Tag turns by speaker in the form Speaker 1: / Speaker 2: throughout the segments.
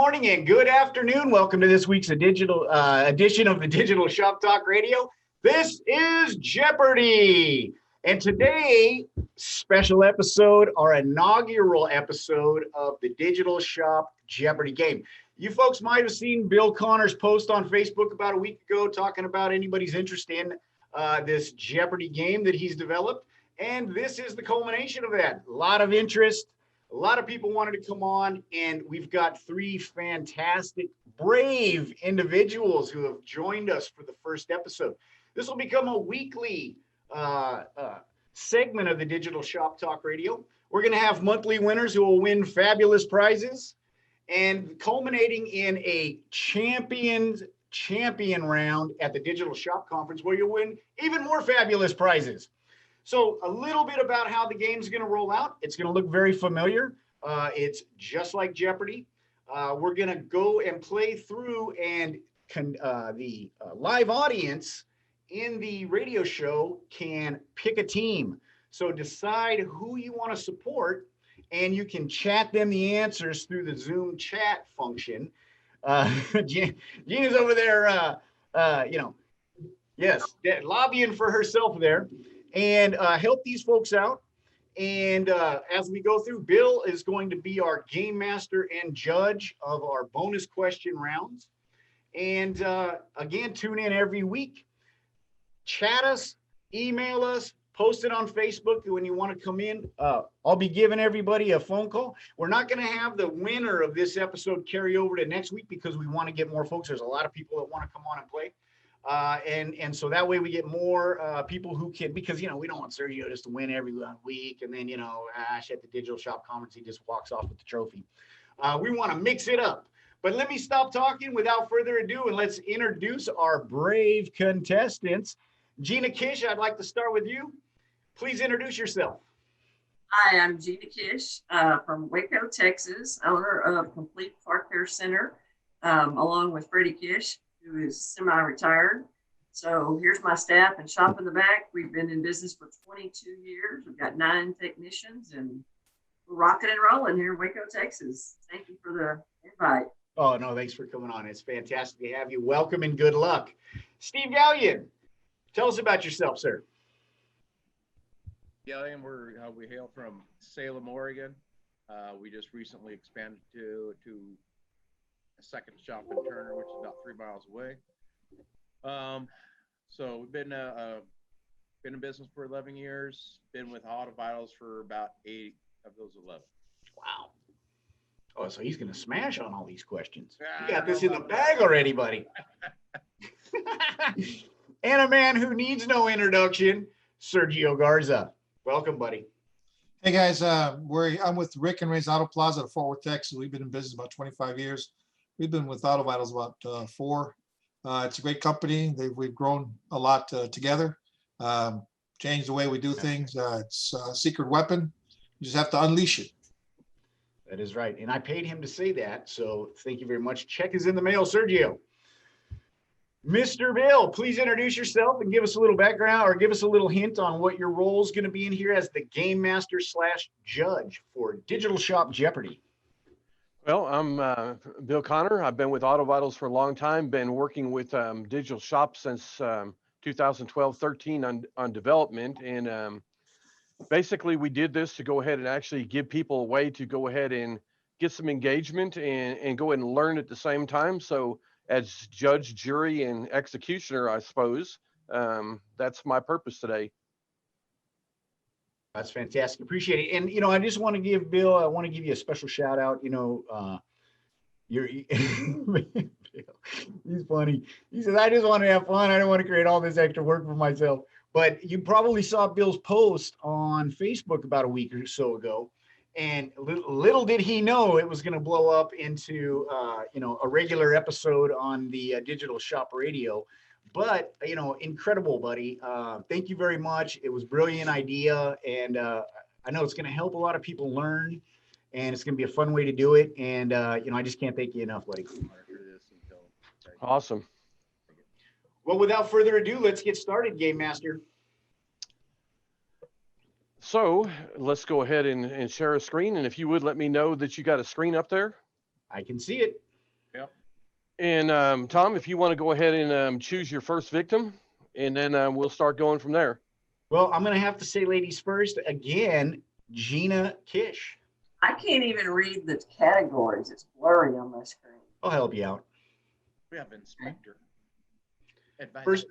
Speaker 1: morning, and good afternoon. Welcome to this week's edition of the Digital Shop Talk Radio. This is Jeopardy! And today, special episode, our inaugural episode of the Digital Shop Jeopardy game. You folks might have seen Bill Connor's post on Facebook about a week ago talking about anybody's interest in this Jeopardy game that he's developed. And this is the culmination of that. A lot of interest. A lot of people wanted to come on, and we've got three fantastic, brave individuals who have joined us for the first episode. This will become a weekly segment of the Digital Shop Talk Radio. We're going to have monthly winners who will win fabulous prizes, and culminating in a champion round at the Digital Shop Conference where you'll win even more fabulous prizes. So a little bit about how the game's going to roll out. It's going to look very familiar. It's just like Jeopardy. We're going to go and play through, and the live audience in the radio show can pick a team. So decide who you want to support, and you can chat them the answers through the Zoom chat function. Gina's over there, lobbying for herself there. And help these folks out. And as we go through, Bill is going to be our game master and judge of our bonus question rounds. And again, tune in every week. Chat us, email us, post it on Facebook when you want to come in. I'll be giving everybody a phone call. We're not going to have the winner of this episode carry over to next week because we want to get more folks. There's a lot of people that want to come on and play. And so that way we get more people who can, because, we don't want Sergio just to win every week. And then, at the Digital Shop Conference, he just walks off with the trophy. We want to mix it up. But let me stop talking without further ado, and let's introduce our brave contestants. Jenna Kish, I'd like to start with you. Please introduce yourself.
Speaker 2: Hi, I'm Jenna Kish from Waco, Texas, owner of Complete Car Care Center, along with Freddie Kish, who is semi-retired. So here's my staff and shop in the back. We've been in business for 22 years. We've got 9 technicians, and we're rocking and rolling here in Waco, Texas. Thank you for the invite.
Speaker 1: Oh, no, thanks for coming on. It's fantastic to have you. Welcome and good luck. Steve Galyen, tell us about yourself, sir.
Speaker 3: Galyen, we hail from Salem, Oregon. We just recently expanded to a second shop in Turner, which is about 3 miles away. So we've been in business for 11 years. Been with Autovitals for about 8 of those 11.
Speaker 1: Wow. Oh, so he's going to smash on all these questions. You got this in the bag already, buddy. And a man who needs no introduction, Sergio Garza. Welcome, buddy.
Speaker 4: Hey guys, I'm with Rick and Ray's Auto Plaza at Fort Worth, Texas. We've been in business about 25 years. We've been with Autovitals about 4. It's a great company. We've grown a lot together. Changed the way we do things. It's a secret weapon. You just have to unleash it.
Speaker 1: That is right. And I paid him to say that. So thank you very much. Check is in the mail, Sergio. Mr. Bill, please introduce yourself and give us a little background or give us a little hint on what your role is going to be in here as the game master / judge for Digital Shop Jeopardy.
Speaker 5: Well, I'm Bill Connor. I've been with Autovitals for a long time, been working with Digital Shop since 2012-13 on development. And basically we did this to go ahead and actually give people a way to go ahead and get some engagement and go ahead and learn at the same time. So as judge, jury, and executioner, I suppose, that's my purpose today.
Speaker 1: That's fantastic. Appreciate it. And, I just want to give Bill, I want to give you a special shout out. He's funny. He says, I just want to have fun. I don't want to create all this extra work for myself. But you probably saw Bill's post on Facebook about a week or so ago. And little did he know it was going to blow up into, a regular episode on the Digital Shop Radio. But, incredible, buddy. Thank you very much. It was a brilliant idea. And I know it's going to help a lot of people learn. And it's going to be a fun way to do it. And, I just can't thank you enough, buddy.
Speaker 5: Awesome.
Speaker 1: Well, without further ado, let's get started, Game Master.
Speaker 5: So let's go ahead and share a screen. And if you would let me know that you got a screen up there.
Speaker 1: I can see it.
Speaker 3: Yep.
Speaker 5: And Tom, if you want to go ahead and choose your first victim, and then we'll start going from there.
Speaker 1: Well, I'm going to have to say ladies first. Again, Jenna Kish.
Speaker 2: I can't even read the categories. It's blurry on my screen.
Speaker 1: I'll help you out.
Speaker 3: We have inspector.
Speaker 1: Advisor.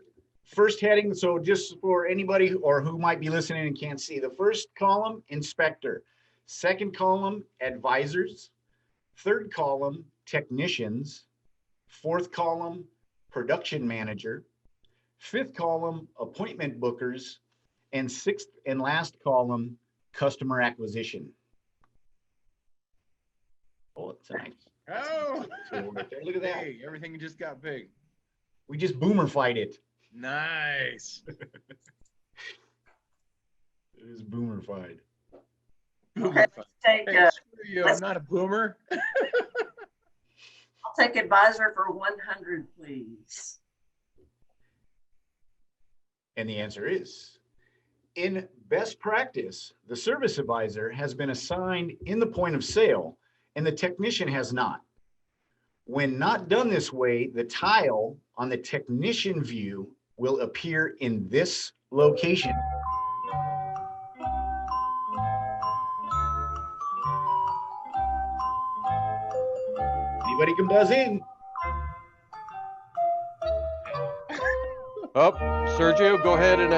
Speaker 1: First heading, so just for anybody who might be listening and can't see, the first column, inspector. Second column, advisors. Third column, technicians. Fourth column, production manager. Fifth column, appointment bookers. And sixth and last column, customer acquisition. Oh, it's nice.
Speaker 3: Oh,
Speaker 1: Right there. Look at that.
Speaker 3: hey, everything just got big.
Speaker 1: We just boomer fight it.
Speaker 3: Nice.
Speaker 1: It is boomer fight.
Speaker 2: Okay, take,
Speaker 3: Hey, screw you, I'm not a boomer.
Speaker 2: I'll take advisor for 100, please.
Speaker 1: And the answer is, in best practice, the service advisor has been assigned in the point of sale and the technician has not. When not done this way, the tile on the technician view will appear in this location. Anybody can buzz in.
Speaker 5: Oh, Sergio, go ahead and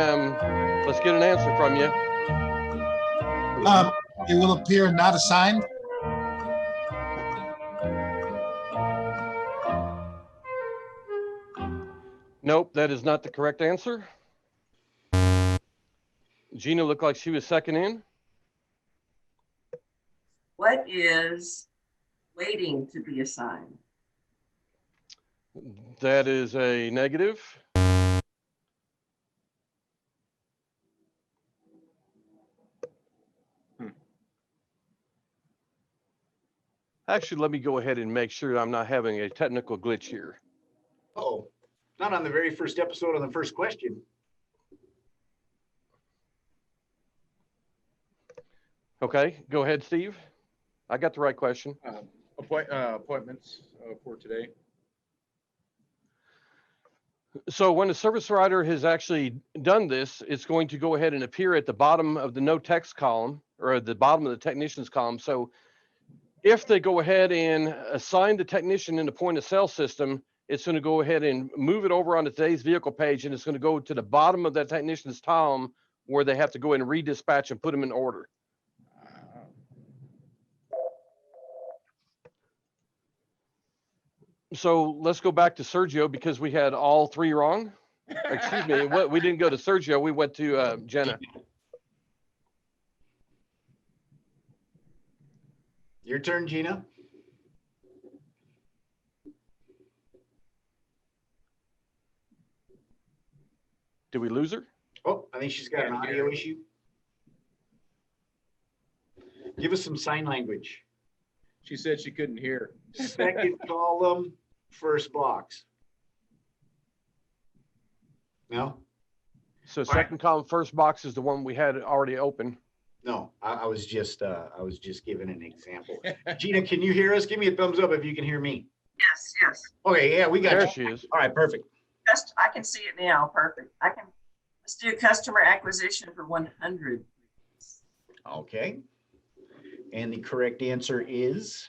Speaker 5: let's get an answer from you.
Speaker 4: It will appear not assigned.
Speaker 5: Nope, that is not the correct answer. Gina looked like she was second in.
Speaker 2: What is waiting to be assigned?
Speaker 5: That is a negative. Actually, let me go ahead and make sure I'm not having a technical glitch here.
Speaker 1: Oh, not on the very first episode on the first question.
Speaker 5: Okay, go ahead, Steve. I got the right question.
Speaker 3: Appointments for today.
Speaker 5: So when the service writer has actually done this, it's going to go ahead and appear at the bottom of the no text column or at the bottom of the technicians column. So if they go ahead and assign the technician in the point of sale system, it's going to go ahead and move it over onto today's vehicle page, and it's going to go to the bottom of that technician's column where they have to go in and redispatch and put them in order. So let's go back to Sergio because we had all three wrong. Excuse me, we didn't go to Sergio, we went to Jenna.
Speaker 1: Your turn, Gina.
Speaker 5: Did we lose her?
Speaker 1: Oh, I think she's got an audio issue. Give us some sign language.
Speaker 3: She said she couldn't hear.
Speaker 1: Second column, first box. No?
Speaker 5: So second column, first box is the one we had already open.
Speaker 1: No, I was just giving an example. Gina, can you hear us? Give me a thumbs up if you can hear me.
Speaker 2: Yes, yes.
Speaker 1: Okay, yeah, we got
Speaker 5: There
Speaker 1: you.
Speaker 5: she is.
Speaker 1: All right, perfect.
Speaker 2: I can see it now. Perfect. Let's do customer acquisition for 100.
Speaker 1: Okay. And the correct answer is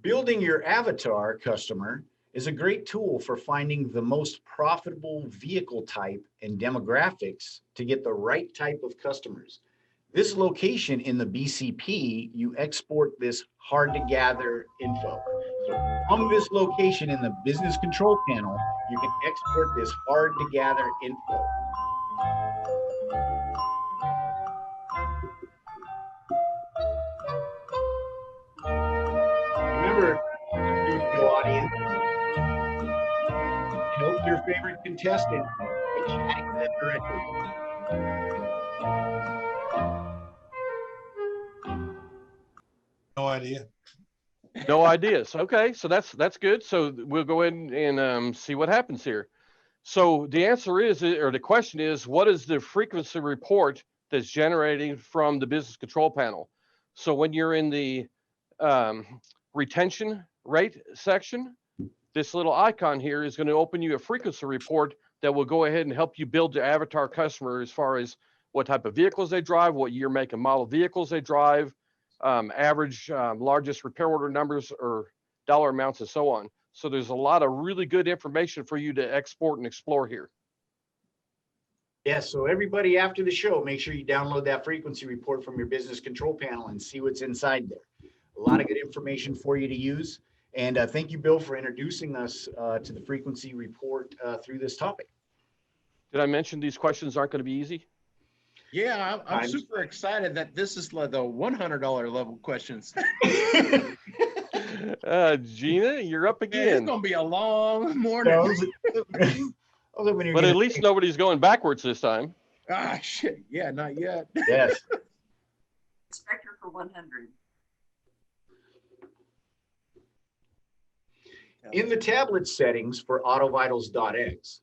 Speaker 1: building your avatar customer is a great tool for finding the most profitable vehicle type and demographics to get the right type of customers. This location in the BCP, you export this hard to gather info. So from this location in the business control panel, you can export this hard to gather info. Remember, studio audience, help your favorite contestant by chatting to them directly.
Speaker 4: No idea.
Speaker 5: No ideas. Okay, so that's good. So we'll go ahead and see what happens here. So the answer is, or the question is, what is the frequency report that's generating from the business control panel? So when you're in the retention rate section, this little icon here is going to open you a frequency report that will go ahead and help you build the avatar customer as far as what type of vehicles they drive, what year, make, and model vehicles they drive, average largest repair order numbers or dollar amounts, and so on. So there's a lot of really good information for you to export and explore here.
Speaker 1: Yes, so everybody after the show, make sure you download that frequency report from your business control panel and see what's inside there. A lot of good information for you to use. And thank you, Bill, for introducing us to the frequency report through this topic.
Speaker 5: Did I mention these questions aren't going to be easy?
Speaker 3: Yeah, I'm super excited that this is like the $100 level questions.
Speaker 5: Gina, you're up
Speaker 3: Man, it's
Speaker 5: again.
Speaker 3: gonna be a long morning.
Speaker 5: But at least nobody's going backwards this time.
Speaker 3: Ah, shit. Yeah, not yet.
Speaker 1: Yes.
Speaker 2: Inspector for 100.
Speaker 1: In the tablet settings for Autovitals.x,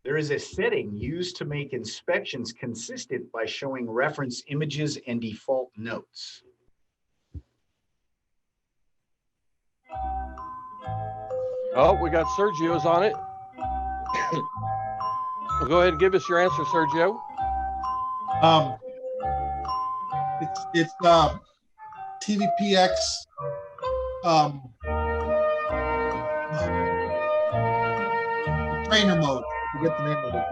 Speaker 1: there is a setting used to make inspections consistent by showing reference images and default notes.
Speaker 5: Oh, we got Sergio's on it. Go ahead and give us your answer, Sergio.
Speaker 4: It's TVPX. Trainer mode. Forget the name of it.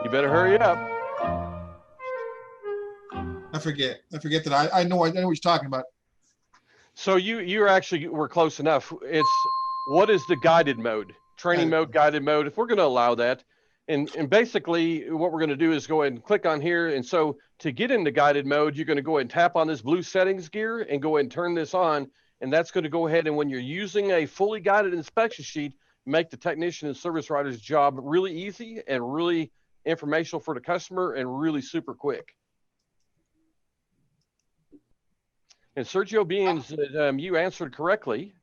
Speaker 5: You better hurry up.
Speaker 4: I forget that. I know what you're talking about.
Speaker 5: So you actually were close enough. It's what is the guided mode? Training mode, guided mode, if we're going to allow that. And basically what we're going to do is go ahead and click on here. And so to get into guided mode, you're going to go ahead and tap on this blue settings gear and go ahead and turn this on. And that's going to go ahead and when you're using a fully guided inspection sheet, make the technician and service writer's job really easy and really informational for the customer and really super quick. And Sergio, being you answered correctly,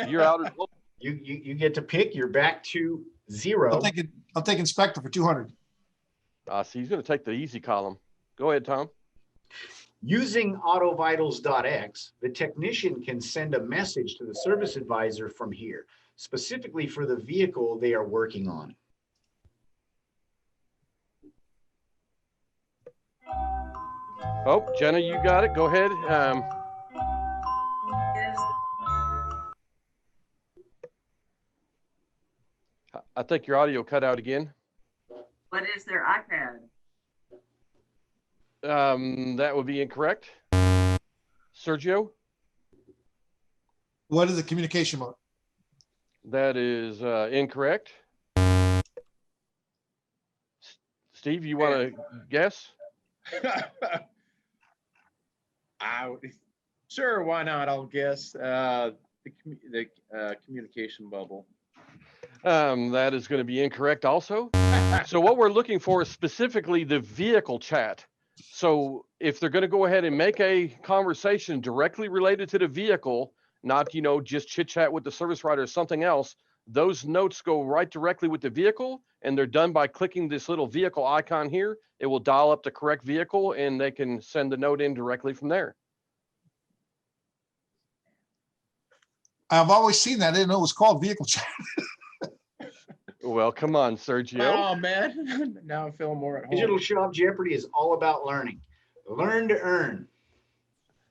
Speaker 5: you're out of
Speaker 1: You get to pick. You're back to 0.
Speaker 4: I'll take inspector for 200.
Speaker 5: so he's going to take the easy column. Go ahead, Tom.
Speaker 1: Using Autovitals.x, the technician can send a message to the service advisor from here, specifically for the vehicle they are working on.
Speaker 5: Oh, Jenna, you got it. Go ahead. I think your audio cut out again.
Speaker 2: What is their iPad?
Speaker 5: That would be incorrect. Sergio?
Speaker 4: What is the communication mode?
Speaker 5: That is incorrect. Steve, you want to guess?
Speaker 3: Sure, why not? I'll guess the communication bubble.
Speaker 5: That is going to be incorrect also. So what we're looking for is specifically the vehicle chat. So if they're going to go ahead and make a conversation directly related to the vehicle, not, just chit chat with the service writer or something else, those notes go right directly with the vehicle and they're done by clicking this little vehicle icon here. It will dial up the correct vehicle and they can send the note in directly from there.
Speaker 4: I've always seen that. I didn't know it was called vehicle chat.
Speaker 5: Well, come on, Sergio.
Speaker 3: Oh, man. Now I'm feeling more at home.
Speaker 1: Digital Shop Jeopardy is all about learning. Learn to earn.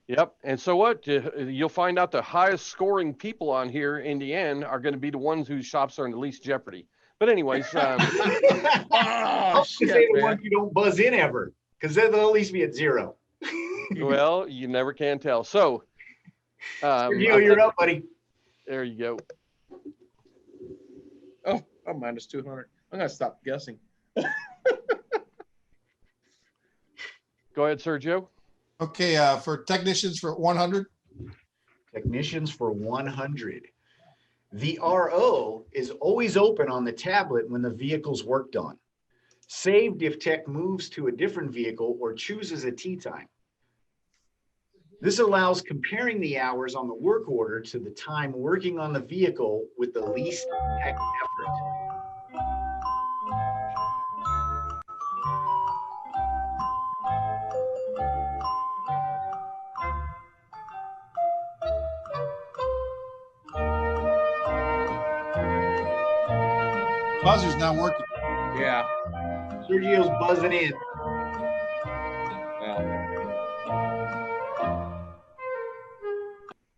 Speaker 5: Yep. And so what? You'll find out the highest scoring people on here in the end are going to be the ones whose shops are in the least jeopardy. But anyways.
Speaker 1: I'll say the ones you don't buzz in ever, because then they'll at least be at 0.
Speaker 5: Well, you never can tell. So.
Speaker 1: Sergio, you're up, buddy.
Speaker 5: There you go.
Speaker 3: Oh, minus 200. I'm going to stop guessing.
Speaker 5: Go ahead, Sergio.
Speaker 4: Okay, for technicians for 100.
Speaker 1: Technicians for 100. The RO is always open on the tablet when the vehicle's worked on. Saved if tech moves to a different vehicle or chooses a tea time. This allows comparing the hours on the work order to the time working on the vehicle with the least tech effort.
Speaker 4: buzzer's not working.
Speaker 3: Yeah.
Speaker 1: Sergio's buzzing in.
Speaker 3: Well,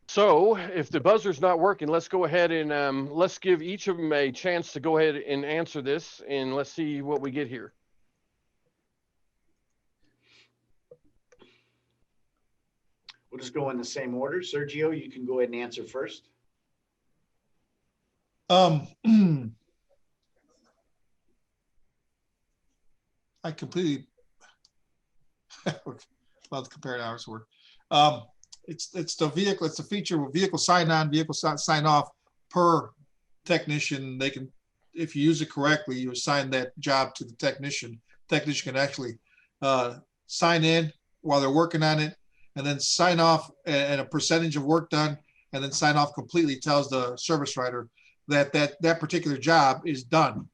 Speaker 5: So if the buzzer's not working, let's go ahead and let's give each of them a chance to go ahead and answer this, and let's see what we get here.
Speaker 1: We'll just go in the same order. Sergio, you can go ahead and answer first.
Speaker 4: I completely well, the compared hours work. It's the vehicle, it's the feature with vehicle sign on, vehicle sign off per technician. They can, if you use it correctly, you assign that job to the technician. Technician can actually sign in while they're working on it, and then sign off at a percentage of work done, and then sign off completely. Tells the service writer that that particular job is done.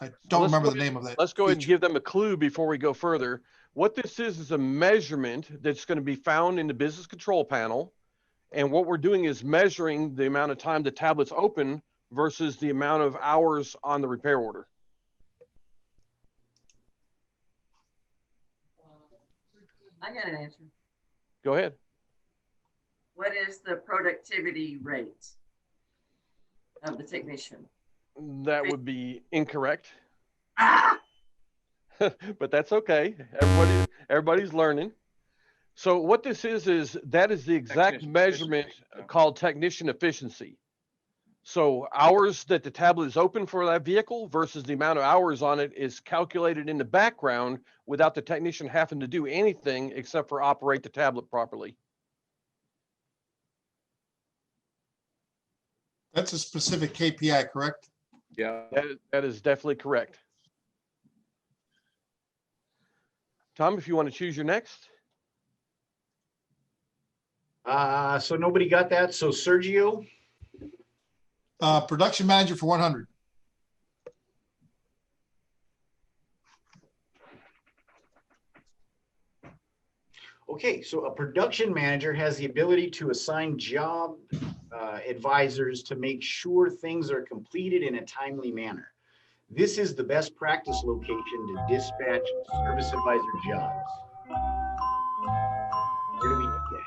Speaker 4: I don't remember the name of that.
Speaker 5: Let's go ahead and give them a clue before we go further. What this is a measurement that's going to be found in the business control panel. And what we're doing is measuring the amount of time the tablet's open versus the amount of hours on the repair order.
Speaker 2: I got an answer.
Speaker 5: Go ahead.
Speaker 2: What is the productivity rate of the technician?
Speaker 5: That would be incorrect.
Speaker 2: Ah!
Speaker 5: But that's okay. Everybody's learning. So what this is that is the exact
Speaker 3: Technician
Speaker 5: measurement
Speaker 3: efficiency.
Speaker 5: called technician efficiency. So hours that the tablet is open for that vehicle versus the amount of hours on it is calculated in the background without the technician having to do anything except for operate the tablet properly.
Speaker 4: That's a specific KPI, correct?
Speaker 3: yeah.
Speaker 5: That is definitely correct. Tom, if you want to choose your next.
Speaker 1: So nobody got that. So Sergio,
Speaker 4: Production manager for 100.
Speaker 1: okay, so a production manager has the ability to assign job advisors to make sure things are completed in a timely manner. This is the best practice location to dispatch service advisor jobs. Where do we get that?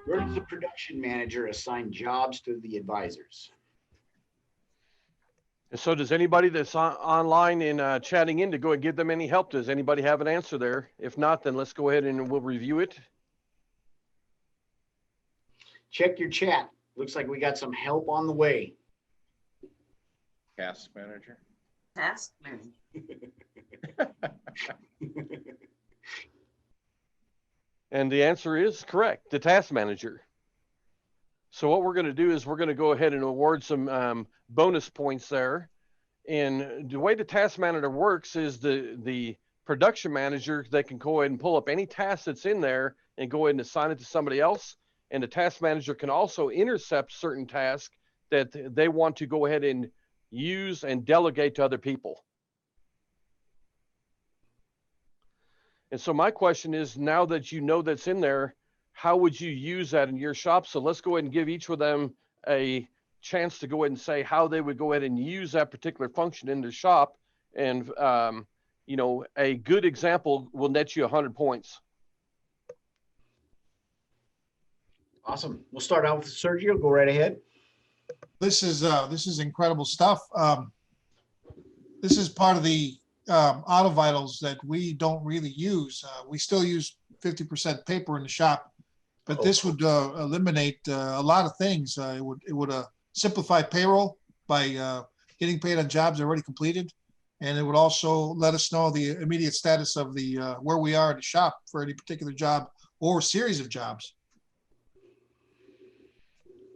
Speaker 1: Where does the production manager assign jobs to the advisors?
Speaker 5: And so does anybody that's online and chatting in to go and give them any help? Does anybody have an answer there? If not, then let's go ahead and we'll review it.
Speaker 1: Check your chat. Looks like we got some help on the way.
Speaker 3: Task manager.
Speaker 2: Task manager.
Speaker 5: And the answer is correct, the task manager. So what we're going to do is we're going to go ahead and award some bonus points there. And the way the task manager works is the production manager, they can go ahead and pull up any task that's in there and go ahead and assign it to somebody else. And the task manager can also intercept certain tasks that they want to go ahead and use and delegate to other people. And so my question is, now that you know that's in there, how would you use that in your shop? So let's go ahead and give each of them a chance to go ahead and say how they would go ahead and use that particular function in their shop. And, you know, a good example will net you 100 points.
Speaker 1: Awesome. We'll start out with Sergio. Go right ahead.
Speaker 4: This is incredible stuff. This is part of the Autovitals that we don't really use. We still use 50% paper in the shop, but this would eliminate a lot of things. It would simplify payroll by getting paid on jobs already completed, and it would also let us know the immediate status of the where we are in the shop for any particular job or series of jobs.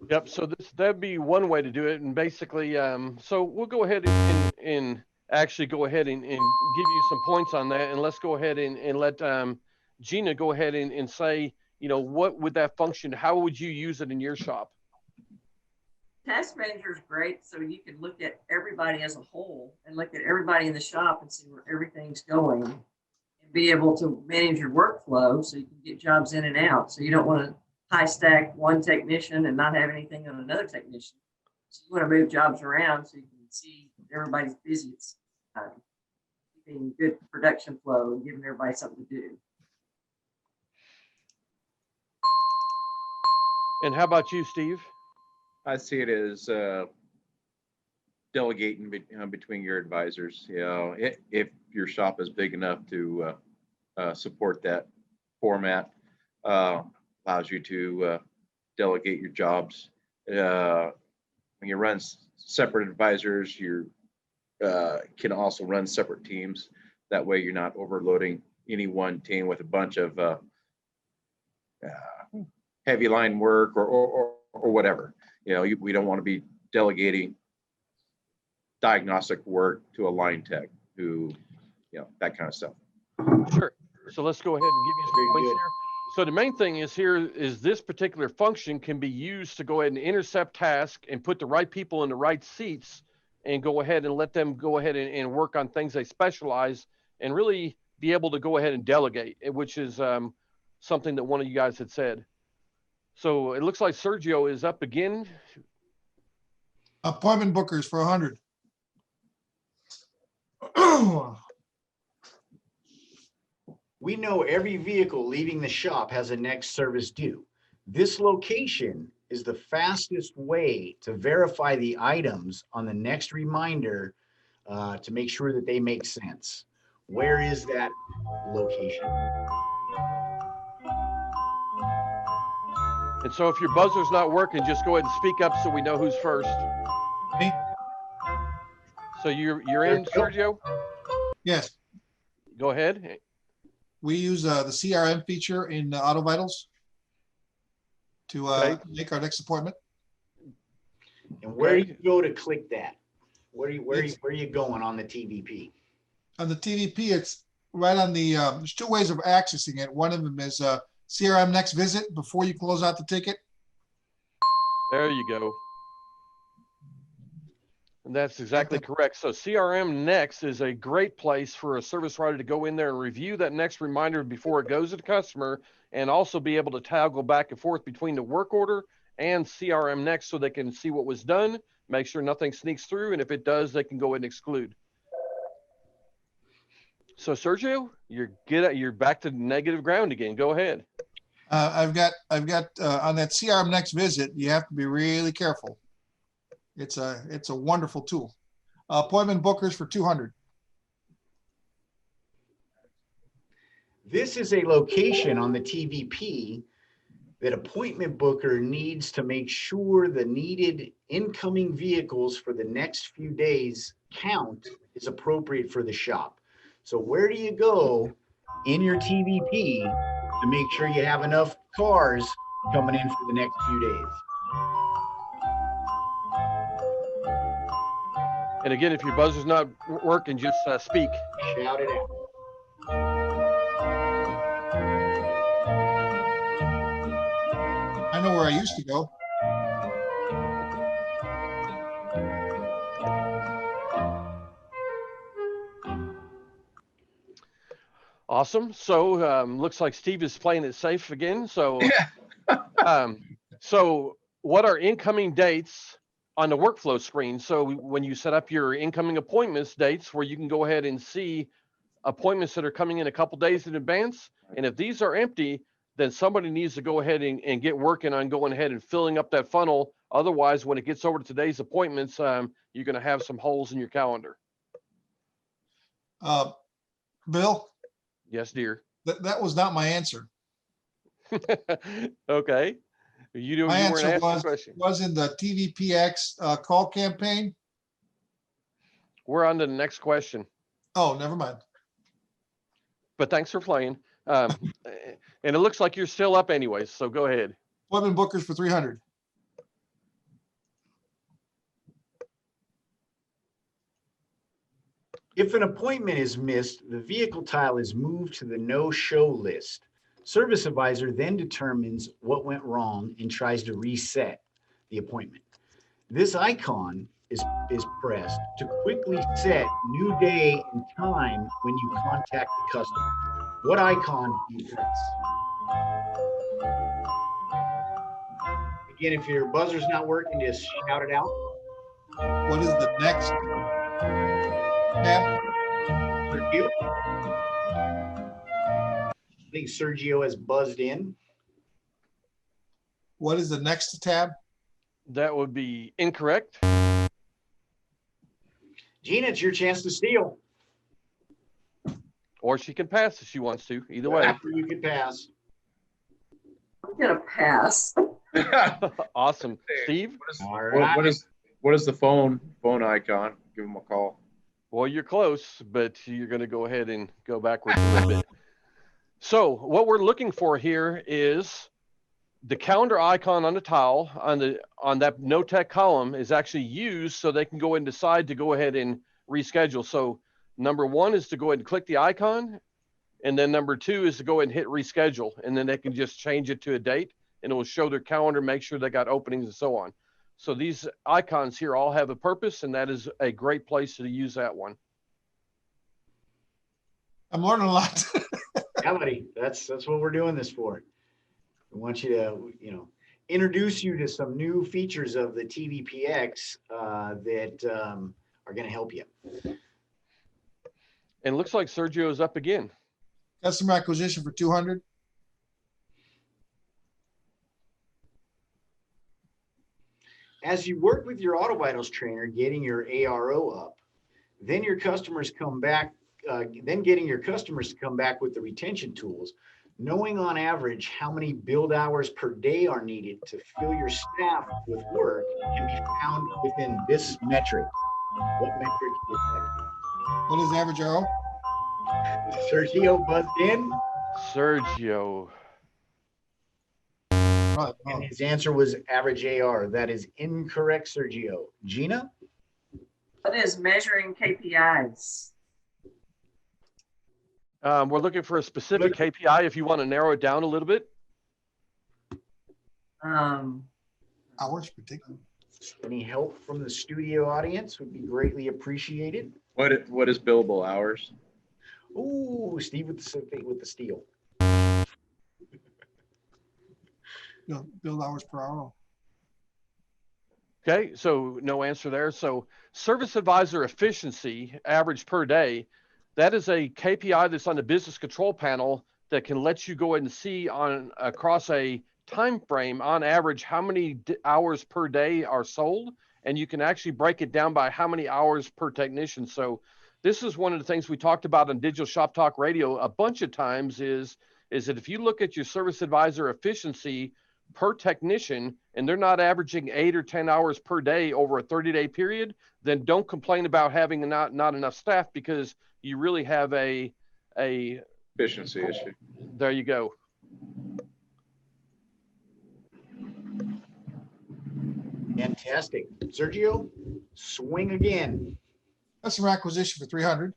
Speaker 5: Yep. So that'd be one way to do it. And basically, so we'll go ahead and actually go ahead and give you some points on that. And let's go ahead and let Gina go ahead and say, what would that function? How would you use it in your shop?
Speaker 2: Task manager is great, so you can look at everybody as a whole and look at everybody in the shop and see where everything's going and be able to manage your workflow so you can get jobs in and out. So you don't want to high stack one technician and not have anything on another technician. So you want to move jobs around so you can see everybody's busy at the same time, keeping good production flow and giving everybody something to do.
Speaker 5: And how about you, Steve?
Speaker 3: I see it as delegating between your advisors. If your shop is big enough to support that format, allows you to delegate your jobs. When you run separate advisors, you can also run separate teams. That way, you're not overloading any one team with a bunch of heavy line work or whatever. We don't want to be delegating diagnostic work to a line tech who, that kind of stuff.
Speaker 5: Sure. So let's go ahead and give you some points here. So the main thing is this particular function can be used to go ahead and intercept tasks and put the right people in the right seats and go ahead and let them go ahead and work on things they specialize and really be able to go ahead and delegate, which is something that one of you guys had said. So it looks like Sergio is up again.
Speaker 4: Appointment bookers for 100.
Speaker 1: We know every vehicle leaving the shop has a next service due. This location is the fastest way to verify the items on the next reminder to make sure that they make sense. Where is that location?
Speaker 5: And so if your buzzer's not working, just go ahead and speak up so we know who's first.
Speaker 4: Me?
Speaker 5: So you're in, Sergio?
Speaker 4: Yes.
Speaker 5: Go ahead.
Speaker 4: We use the CRM feature in Autovitals to make our next appointment.
Speaker 1: And where do you go to click that? Where are you going on the TVP?
Speaker 4: On the TVP, it's right on the, there's two ways of accessing it. One of them is CRM next visit before you close out the ticket.
Speaker 5: There you go. And that's exactly correct. So CRM Next is a great place for a service writer to go in there and review that next reminder before it goes to the customer, and also be able to toggle back and forth between the work order and CRM Next so they can see what was done, make sure nothing sneaks through, and if it does, they can go ahead and exclude. So Sergio, you're back to negative ground again. Go ahead.
Speaker 4: I've got on that CRM Next visit, you have to be really careful. It's a wonderful tool. Appointment bookers for 200.
Speaker 1: This is a location on the TVP that appointment booker needs to make sure the needed incoming vehicles for the next few days count is appropriate for the shop. So where do you go in your TVP to make sure you have enough cars coming in for the next few days?
Speaker 5: And again, if your buzzer's not working, just speak.
Speaker 1: Shout it out.
Speaker 4: I know where I used to go.
Speaker 5: Awesome. So looks like Steve is playing it safe again. So, so what are incoming dates on the workflow screen? So when you set up your incoming appointments dates, where you can go ahead and see appointments that are coming in a couple days in advance, and if these are empty, then somebody needs to go ahead and get working on going ahead and filling up that funnel. Otherwise, when it gets over to today's appointments, you're going to have some holes in your calendar.
Speaker 4: Bill?
Speaker 5: Yes, dear.
Speaker 4: That was not my answer.
Speaker 5: Okay.
Speaker 4: My answer was in the TVPX call campaign.
Speaker 5: We're on to the next question.
Speaker 4: Oh, never mind.
Speaker 5: But thanks for playing. And it looks like you're still up anyways, so go ahead.
Speaker 4: Appointment bookers for 300.
Speaker 1: If an appointment is missed, the vehicle tile is moved to the no-show list. Service advisor then determines what went wrong and tries to reset the appointment. This icon is pressed to quickly set new day and time when you contact the customer. What icon do you press? Again, if your buzzer's not working, just shout it out.
Speaker 4: What is the next tab?
Speaker 1: Sergio? I think Sergio has buzzed in.
Speaker 4: What is the next tab?
Speaker 5: That would be incorrect.
Speaker 1: Gina, it's your chance to steal.
Speaker 5: Or she can pass if she wants to. Either way.
Speaker 1: After you can pass.
Speaker 2: I'm gonna pass.
Speaker 5: Awesome. Steve?
Speaker 1: All right.
Speaker 3: What is the phone icon? Give them a call.
Speaker 5: Well, you're close, but you're going to go ahead and go backwards a little bit. So what we're looking for here is the calendar icon on the tile on that no tech column is actually used so they can go and decide to go ahead and reschedule. So number one is to go ahead and click the icon. And then number two is to go ahead and hit reschedule. And then they can just change it to a date and it will show their calendar, make sure they got openings and so on. So these icons here all have a purpose, and that is a great place to use that one.
Speaker 4: I'm learning a lot.
Speaker 1: Yeah, buddy, that's what we're doing this for. We want you to, introduce you to some new features of the TVPX that are going to help you.
Speaker 5: And it looks like Sergio is up again.
Speaker 4: Customer acquisition for 200.
Speaker 1: As you work with your Autovitals trainer, getting your ARO up, then your customers come back, getting your customers to come back with the retention tools, knowing on average how many billed hours per day are needed to fill your staff with work can be found within this metric. What metric is that?
Speaker 4: What is average RO?
Speaker 1: Sergio buzzed in.
Speaker 5: Sergio.
Speaker 4: Right.
Speaker 1: And his answer was average AR. That is incorrect, Sergio. Gina?
Speaker 2: What is measuring KPIs?
Speaker 5: We're looking for a specific KPI if you want to narrow it down a little bit.
Speaker 4: Hours particular.
Speaker 1: Any help from the studio audience would be greatly appreciated.
Speaker 3: What is billable hours?
Speaker 1: Ooh, Steve with the steal.
Speaker 4: Build hours per hour.
Speaker 5: Okay, so no answer there. So service advisor efficiency, average per day, that is a KPI that's on the business control panel that can let you go ahead and see across a time frame on average how many hours per day are sold, and you can actually break it down by how many hours per technician. So this is one of the things we talked about on Digital Shop Talk Radio a bunch of times is that if you look at your service advisor efficiency per technician and they're not averaging 8 or 10 hours per day over a 30-day period, then don't complain about having not enough staff, because you really have a
Speaker 3: Efficiency issue.
Speaker 5: There you go.
Speaker 1: Fantastic. Sergio, swing again.
Speaker 4: Customer acquisition for 300.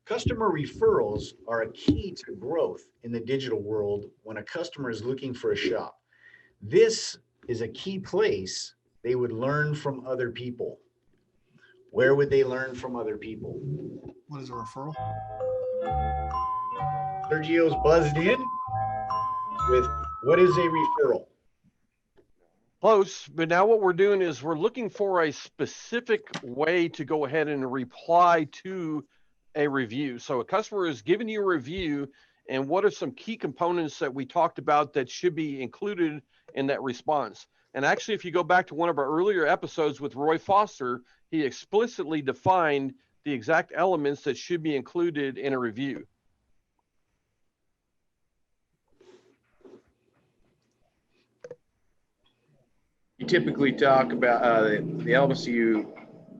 Speaker 1: Customer referrals are a key to growth in the digital world when a customer is looking for a shop. This is a key place they would learn from other people. Where would they learn from other people?
Speaker 4: What is a referral?
Speaker 1: Sergio's buzzed in with what is a referral?
Speaker 5: Close, but now what we're doing is we're looking for a specific way to go ahead and reply to a review. So a customer is giving you a review, and what are some key components that we talked about that should be included in that response? And actually, if you go back to one of our earlier episodes with Roy Foster, he explicitly defined the exact elements that should be included in a review.
Speaker 3: You typically talk about the elements you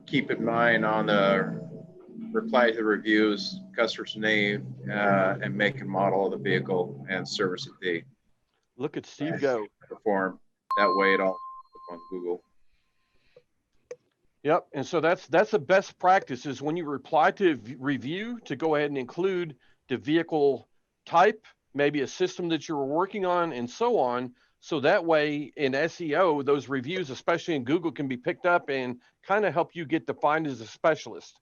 Speaker 3: keep in mind on the reply to the reviews, customer's name, and make and model of the vehicle and service that they
Speaker 5: Look at Steve go.
Speaker 3: perform. That way it all on Google.
Speaker 5: Yep. And so that's the best practice is when you reply to review to go ahead and include the vehicle type, maybe a system that you were working on and so on. So that way in SEO, those reviews, especially in Google, can be picked up and kind of help you get defined as a specialist.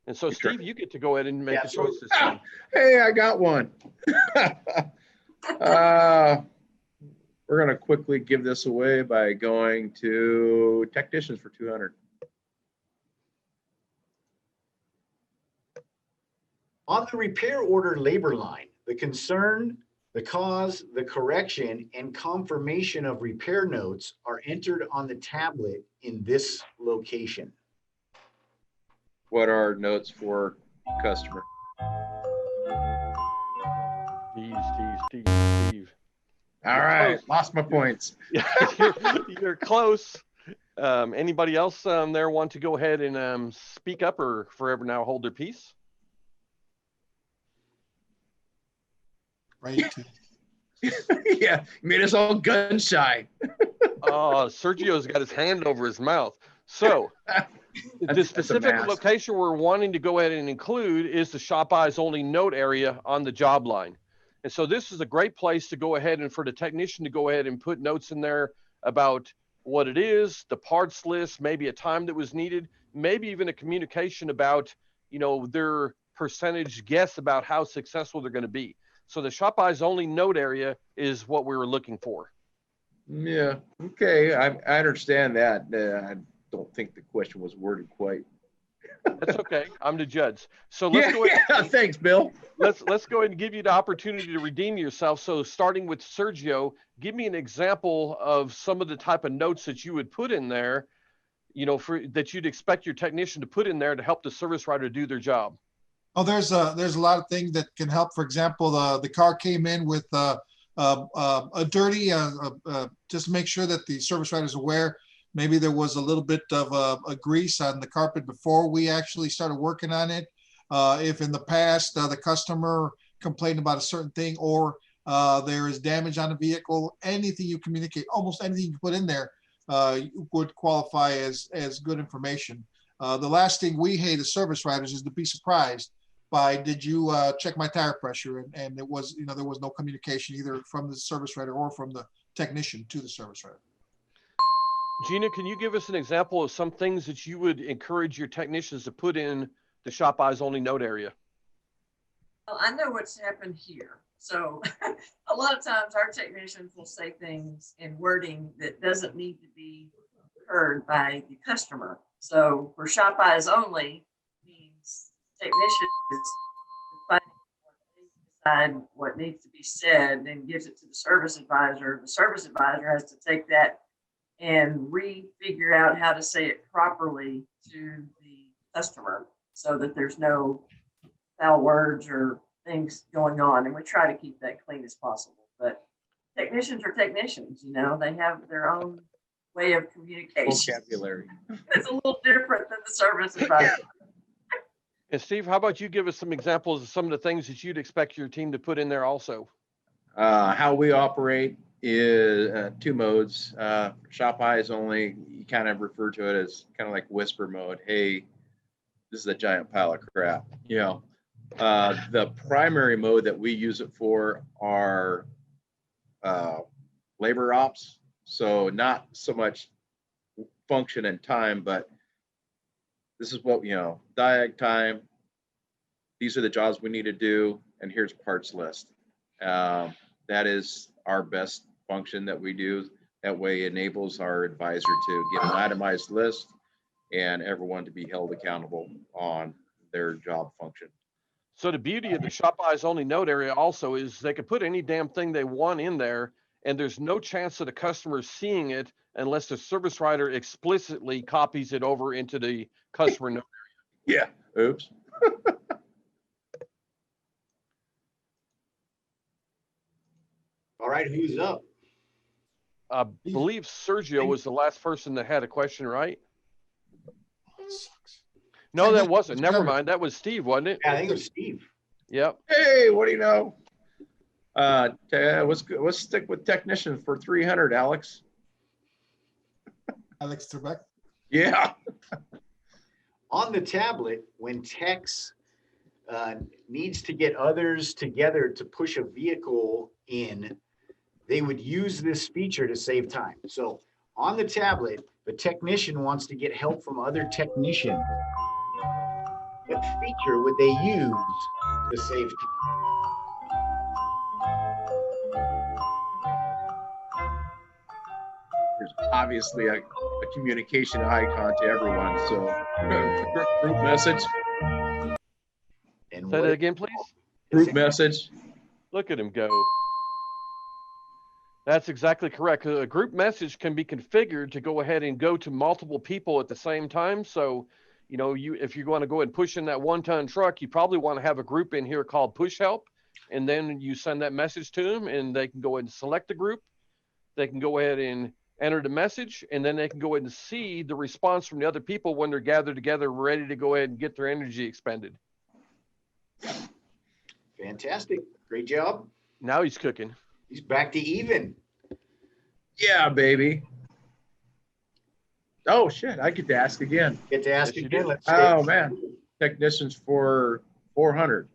Speaker 5: And so Steve, you get to go ahead and make the choice this time.
Speaker 3: Hey, I got one. We're going to quickly give this away by going to technicians for 200.
Speaker 1: On the repair order labor line, the concern, the cause, the correction, and confirmation of repair notes are entered on the tablet in this location.
Speaker 3: What are notes for customer?
Speaker 5: Steve.
Speaker 3: All right, lost my points.
Speaker 5: You're close. Anybody else there want to go ahead and speak up or forever now hold their peace?
Speaker 4: Right.
Speaker 3: Yeah, made us all gun shy.
Speaker 5: Oh, Sergio's got his hand over his mouth. So the specific location we're wanting to go ahead and include is the Shop Eyes Only note area on the job line. And so this is a great place to go ahead and for the technician to go ahead and put notes in there about what it is, the parts list, maybe a time that was needed, maybe even a communication about, you know, their percentage guess about how successful they're going to be. So the Shop Eyes Only note area is what we were looking for.
Speaker 3: Yeah, okay, I understand that. I don't think the question was worded quite.
Speaker 5: That's okay. I'm the judge. So let's go ahead.
Speaker 3: Yeah, thanks, Bill.
Speaker 5: Let's go ahead and give you the opportunity to redeem yourself. So starting with Sergio, give me an example of some of the type of notes that you would put in there, you know, for that you'd expect your technician to put in there to help the service writer do their job.
Speaker 4: Oh, there's a lot of things that can help. For example, the car came in with a dirty, just to make sure that the service writer is aware. Maybe there was a little bit of a grease on the carpet before we actually started working on it. If in the past the customer complained about a certain thing, or there is damage on the vehicle, anything you communicate, almost anything you put in there would qualify as good information. The last thing we hate as service writers is to be surprised by, did you check my tire pressure? And it was, you know, there was no communication either from the service writer or from the technician to the service writer.
Speaker 5: Gina, can you give us an example of some things that you would encourage your technicians to put in the Shop Eyes Only note area?
Speaker 2: Well, I know what's happened here. So a lot of times our technicians will say things in wording that doesn't need to be heard by the customer. So for Shop Eyes Only means technicians decide what needs to be said and gives it to the service advisor. The service advisor has to take that and refigure out how to say it properly to the customer so that there's no foul words or things going on. And we try to keep that clean as possible. But technicians are technicians, you know, they have their own way of communication.
Speaker 3: Vocabulary.
Speaker 2: It's a little different than the service advisor.
Speaker 5: And Steve, how about you give us some examples of some of the things that you'd expect your team to put in there also?
Speaker 3: How we operate is two modes. Shop Eyes Only, you kind of refer to it as kind of like whisper mode. Hey, this is a giant pile of crap. You know, the primary mode that we use it for are labor ops. So not so much function and time, but this is what, you know, diag time. These are the jobs we need to do, and here's parts list. That is our best function that we do. That way it enables our advisor to get an itemized list and everyone to be held accountable on their job function.
Speaker 5: So the beauty of the Shop Eyes Only note area also is they could put any damn thing they want in there, and there's no chance of the customer seeing it unless the service writer explicitly copies it over into the customer note
Speaker 3: area. Yeah, oops.
Speaker 1: All right, who's up?
Speaker 5: I believe Sergio was the last person that had a question, right? No, that wasn't. Never mind. That was Steve, wasn't it?
Speaker 1: Yeah, I think it was Steve.
Speaker 5: Yep.
Speaker 3: Hey, what do you know? Let's stick with technician for 300, Alex.
Speaker 4: Alex Trebek.
Speaker 3: Yeah.
Speaker 1: On the tablet, when techs needs to get others together to push a vehicle in, they would use this feature to save time. So on the tablet, the technician wants to get help from other technicians. What feature would they use to save time?
Speaker 3: There's obviously a communication icon to everyone. So group message,
Speaker 1: And
Speaker 5: Say
Speaker 1: what
Speaker 5: that again, please.
Speaker 3: group message.
Speaker 5: Look at him go. That's exactly correct. A group message can be configured to go ahead and go to multiple people at the same time. So, you know, if you're going to go and push in that 1-ton truck, you probably want to have a group in here called push help. And then you send that message to them and they can go ahead and select the group. They can go ahead and enter the message, and then they can go ahead and see the response from the other people when they're gathered together, ready to go ahead and get their energy expended.
Speaker 1: Fantastic. Great job.
Speaker 5: Now he's cooking.
Speaker 1: He's back to even.
Speaker 3: Yeah, baby. Oh shit, I get to ask again.
Speaker 1: Get to ask
Speaker 5: Yes, you
Speaker 1: again.
Speaker 5: do.
Speaker 1: Let's
Speaker 3: Oh
Speaker 1: take-
Speaker 3: man, technicians for 400.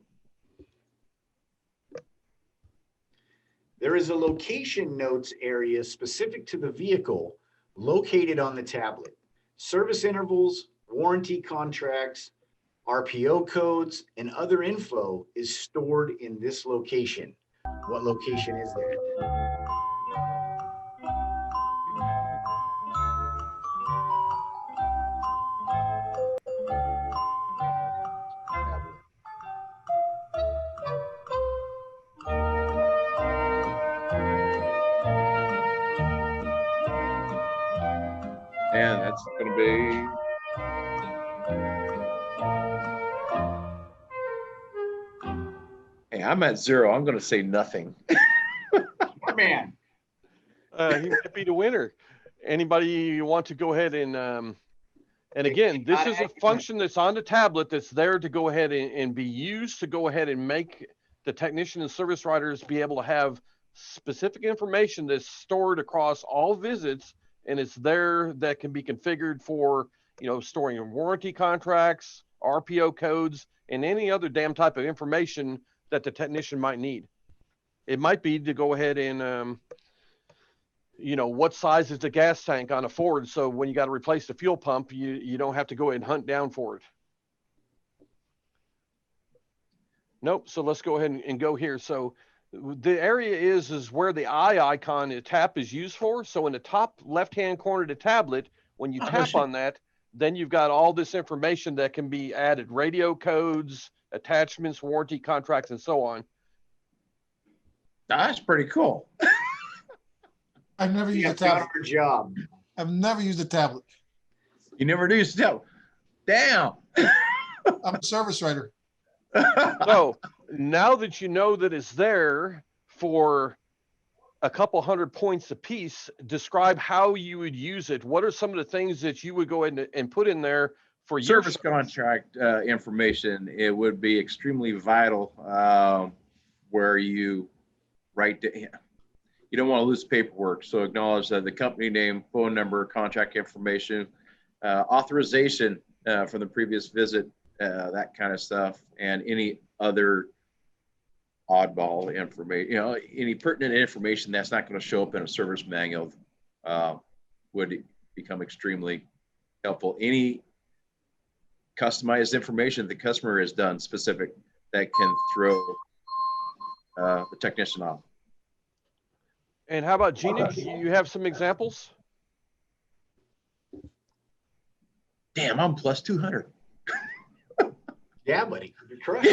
Speaker 1: There is a location notes area specific to the vehicle located on the tablet. Service intervals, warranty contracts, RPO codes, and other info is stored in this location. What location is that?
Speaker 3: And that's gonna be hey, I'm at 0. I'm gonna say nothing.
Speaker 1: Smart man.
Speaker 5: He might be the winner. Anybody want to go ahead and again, this is a function that's on the tablet that's there to go ahead and be used to go ahead and make the technician and service writers be able to have specific information that's stored across all visits, and it's there that can be configured for, you know, storing warranty contracts, RPO codes, and any other damn type of information that the technician might need. It might be to go ahead and you know, what size is the gas tank on a Ford? So when you got to replace the fuel pump, you don't have to go ahead and hunt down for it. Nope. So let's go ahead and go here. So the area is where the eye icon tap is used for. So in the top left-hand corner of the tablet, when you tap on that, then you've got all this information that can be added: radio codes, attachments, warranty contracts, and so on.
Speaker 3: That's pretty cool.
Speaker 4: I've never
Speaker 1: We
Speaker 4: used a
Speaker 1: have done
Speaker 4: tablet.
Speaker 1: our job.
Speaker 4: I've never used a tablet.
Speaker 3: You never do use the tablet. Damn.
Speaker 4: I'm a service writer.
Speaker 5: So now that you know that it's there for a couple hundred points apiece, describe how you would use it. What are some of the things that you would go ahead and put in there for your
Speaker 3: Service contract information, it would be extremely vital where you write you don't want to lose paperwork, so acknowledge that the company name, phone number, contact information, authorization from the previous visit, that kind of stuff, and any other oddball information, you know, any pertinent information that's not going to show up in a service manual would become extremely helpful. Any customized information the customer has done specific that can throw the technician off.
Speaker 5: And how about Gina? Do you have some examples?
Speaker 3: Damn, I'm plus 200.
Speaker 1: Yeah, buddy. You're correct.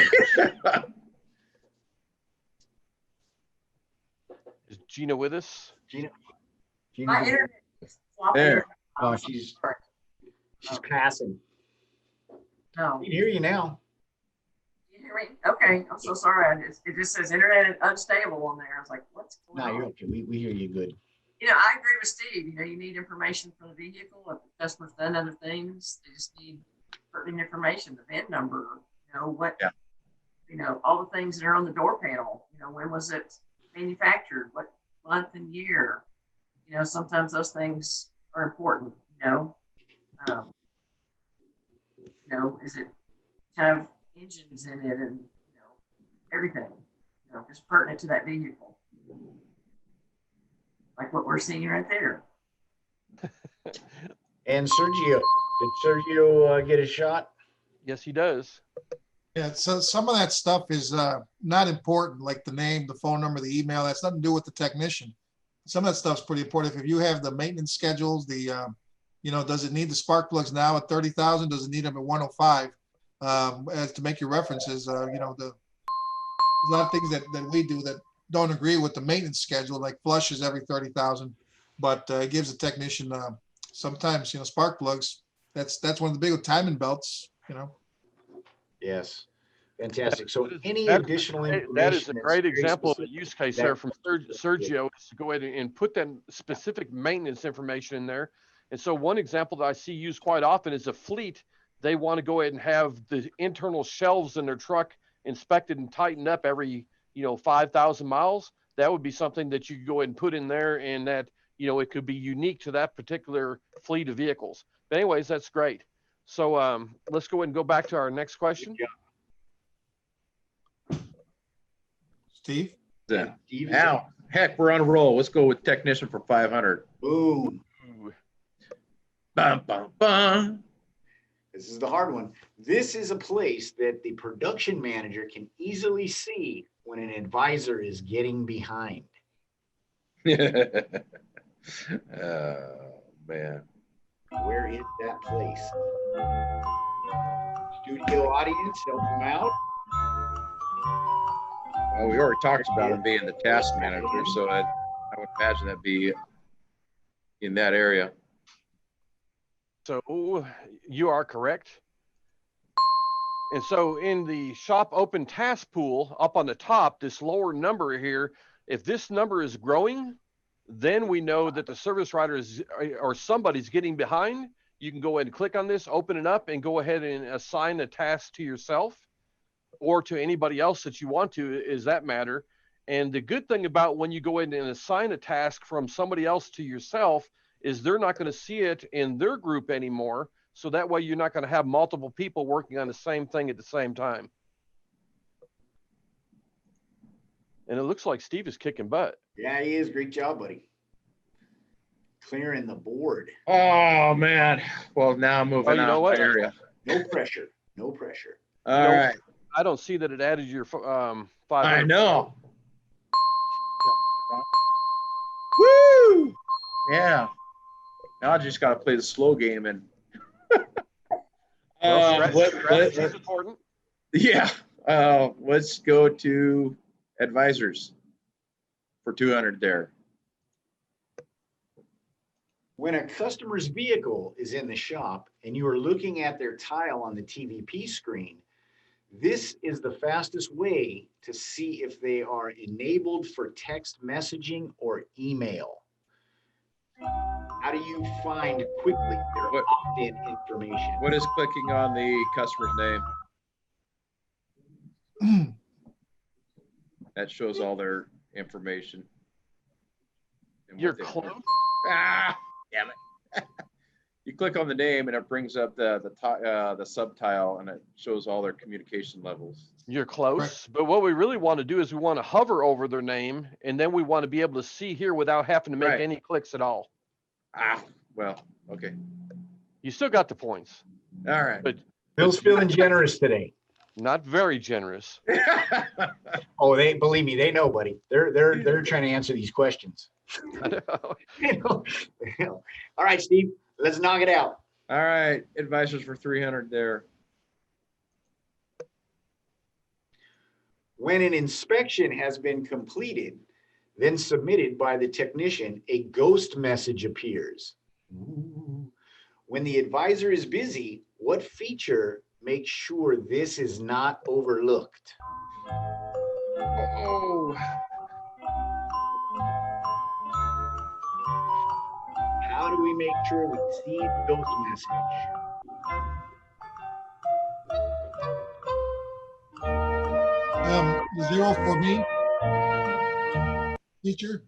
Speaker 5: Is Gina with us?
Speaker 1: Gina,
Speaker 2: My internet is flopping.
Speaker 3: There.
Speaker 1: Oh, she's passing.
Speaker 2: No.
Speaker 1: We can hear you now.
Speaker 2: You hear me? Okay, I'm so sorry. It just says internet unstable on there. I was like, what's going
Speaker 1: No,
Speaker 2: on?
Speaker 1: you're okay. We hear you good.
Speaker 2: You know, I agree with Steve. You know, you need information for the vehicle. If the customer's done other things, they just need pertinent information, the VIN number, you know, what,
Speaker 3: Yeah.
Speaker 2: you know, all the things that are on the door panel. You know, when was it manufactured? What month and year? You know, sometimes those things are important, you know. Um, is it have engines in it and, everything, just pertinent to that vehicle. Like what we're seeing right there.
Speaker 1: And Sergio, did Sergio get a shot?
Speaker 5: Yes, he does.
Speaker 4: Yeah, so some of that stuff is not important, like the name, the phone number, the email. That's nothing to do with the technician. Some of that stuff's pretty important. If you have the maintenance schedules, does it need the spark plugs now at 30,000? Does it need them at 105? As to make your references, there's a lot of things that we do that don't agree with the maintenance schedule, like flushes every 30,000, but it gives the technician sometimes, spark plugs. That's one of the big timing belts,
Speaker 1: Yes. Fantastic. So any
Speaker 5: That is
Speaker 1: additional information?
Speaker 5: that is a
Speaker 1: that's
Speaker 5: great
Speaker 1: very
Speaker 5: example of a
Speaker 1: specific
Speaker 5: use case
Speaker 1: that-
Speaker 5: there from Sergio, is to go ahead and put that specific maintenance information in there. And so one example that I see used quite often is a fleet. They want to go ahead and have the internal shelves in their truck inspected and tightened up every, 5,000 miles. That would be something that you could go ahead and put in there, and that, it could be unique to that particular fleet of vehicles. But anyways, that's great. So let's go ahead and go back to our next question.
Speaker 4: Steve?
Speaker 3: Yeah.
Speaker 1: Steve,
Speaker 3: Now, heck, we're on a roll. Let's go with technician for 500.
Speaker 1: boom.
Speaker 5: Ooh.
Speaker 3: Bum, bum, bum.
Speaker 1: This is the hard one. This is a place that the production manager can easily see when an advisor is getting behind.
Speaker 3: Oh, man.
Speaker 1: Where is that place? Studio audience, help them out.
Speaker 3: Well, we already talked about him being the task manager, so I would imagine that'd be in that area.
Speaker 5: So you are correct. And so in the shop open task pool up on the top, this lower number here, if this number is growing, then we know that the service writer is, or somebody's getting behind. You can go ahead and click on this, open it up, and go ahead and assign a task to yourself or to anybody else that you want to, is that matter. And the good thing about when you go ahead and assign a task from somebody else to yourself is they're not going to see it in their group anymore. So that way you're not going to have multiple people working on the same thing at the same time. And it looks like Steve is kicking butt.
Speaker 1: Yeah, he is. Great job, buddy. Clearing the board.
Speaker 3: Oh, man. Well, now I'm moving
Speaker 5: you know
Speaker 3: out
Speaker 5: what?
Speaker 3: my area.
Speaker 1: No pressure. No pressure.
Speaker 3: All right.
Speaker 5: I don't see that it added your 500.
Speaker 3: I know. Woo! Yeah. Now I just got to play the slow game and.
Speaker 5: Strategy is important.
Speaker 3: Yeah. Let's go to advisors for 200 there.
Speaker 1: When a customer's vehicle is in the shop and you are looking at their tile on the TVP screen, this is the fastest way to see if they are enabled for text messaging or email. How do you find quickly their opt-in information?
Speaker 3: What is clicking on the customer's name? That shows all their information. And
Speaker 5: You're
Speaker 3: what they-
Speaker 5: close.
Speaker 3: Ah, damn it. You click on the name and it brings up the subtile and it shows all their communication levels.
Speaker 5: You're close. But what we really want to do is we want to hover over their name, and then we want to be able to see here without having to make
Speaker 3: Right.
Speaker 5: any clicks at all.
Speaker 3: Ah, well, okay.
Speaker 5: You still got the points,
Speaker 3: All right.
Speaker 5: but
Speaker 1: Bill's feeling generous today.
Speaker 5: not very generous.
Speaker 1: Oh, they believe me, they know, buddy. They're trying to answer these questions. All right, Steve, let's knock it out.
Speaker 3: All right. Advisors for 300 there.
Speaker 1: When an inspection has been completed, then submitted by the technician, a ghost message appears. Ooh. When the advisor is busy, what feature makes sure this is not overlooked?
Speaker 3: Oh.
Speaker 1: How do we make sure we see the ghost message?
Speaker 4: Zero for me. Teacher.